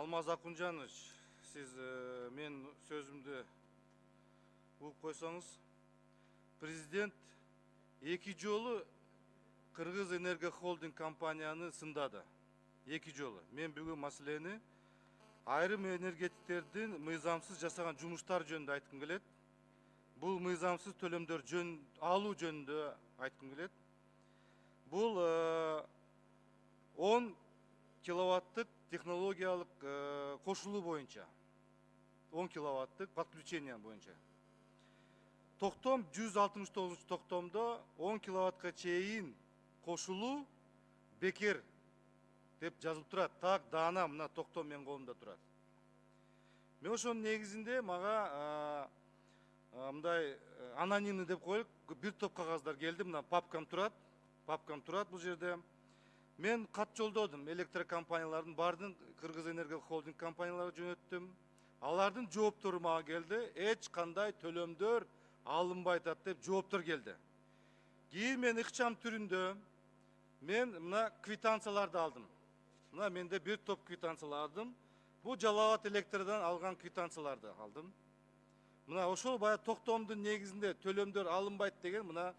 Алмаз Акунжанович, siz men sözümdü uğup koysanız, Президент эки жолу Кыргыз Энерго Холдинг компанияны сындады. Эки жолу. Мен бүгүн маселени айрым энергетиктердин мыйзамсыз жасаган жумуштар жөнүндө айткым келет. Бул мыйзамсыз төлөмдөр алуу жөнүндө айткым келет. Бул 10 киловаттык технологиялык кошулуу боюнча. 10 киловаттык подключение боюнча. Токтом 169 токтомдо 10 киловаттка чейин кошулуу бекер деп жазылып турат. Так даана мына токтом менин колумда турат. Мен ошонун негизинде мага мындай анонимный деп коелук, бир топ кагаздар келди. Мына папкам турат бул жерде. Мен кат жолдодум электрокомпаниялардын бардын Кыргыз Энерго Холдинг компанияларына жөнөттүм. Алардын жооптору мага келди. Эч кандай төлөмдөр алынбай атат деп жооптор келди. Кийин мен ыкчам түрүндө мен мына квитанцияларды алдым. Мына менде бир топ квитанциялар алдым. Бул Жалал Абад Электродан алган квитанцияларды алдым. Мына ошол бая токтомдун негизинде төлөмдөр алынбайт деген мына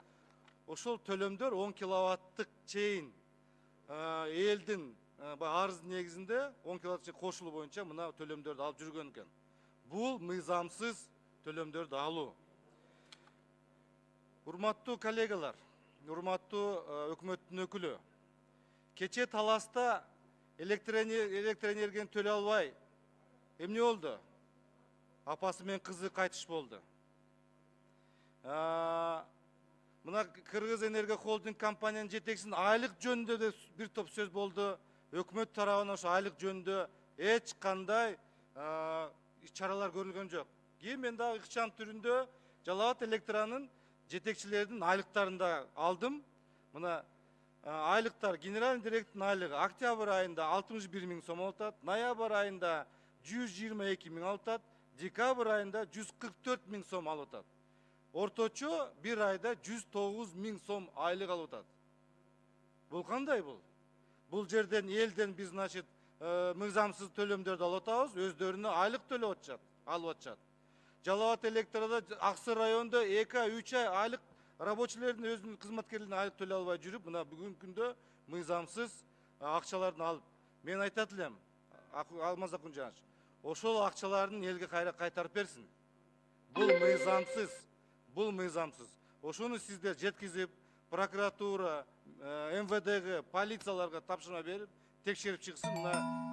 ошол төлөмдөр 10 киловаттык чейин элдин арыздын негизинде 10 киловатт кошулуу боюнча мына төлөмдөрдү алып жүргөн экен. Бул мыйзамсыз төлөмдөрдү алуу. Урматтуу коллегалар, урматтуу өкмөттүн өкүлү. Кече таласта электроэнергияны төлөй албай эмне болду? Апасы менен кызы кайтыш болду. Мына Кыргыз Энерго Холдинг компаниянын жетекчисинин айлык жөнүндө да бир топ сөз болду. Өкмөт тарабынан ошо айлык жөнүндө эч кандай чаралар көрүлгөн жок. Кийин мен дагы ыкчам түрүндө Жалал Абад Электронун жетекчилердин айлыктарын да алдым. Мына айлыктар генеральный директордун айлыгы октябрь айында 61 000 сом алат, ноябрь айында 122 000 алат, декабрь айында 144 000 сом алат. Орточо бир айда 109 000 сом айлык алып атат. Бул кандай бул? Бул жерден элден биз значит мыйзамсыз төлөмдөрдү алып атабыз, өздөрүнө айлык төлөп атышат, алып атышат. Жалал Абад Электрода Аксы районунда 2-3 ай айлык рабочилердин өзүнүн кызматкерлерин айлык төлөй албай жүрүп, мына бүгүнкү күндө мыйзамсыз акчаларды алып. Мен айтат элем, Алмаз Акунжанович, ошол акчаларын элге кайтарып берсин. Бул мыйзамсыз. Бул мыйзамсыз. Ошону сиздер жеткизип, прокуратура, МВДге, полицияларга тапшырма берип, текшерип чыксын.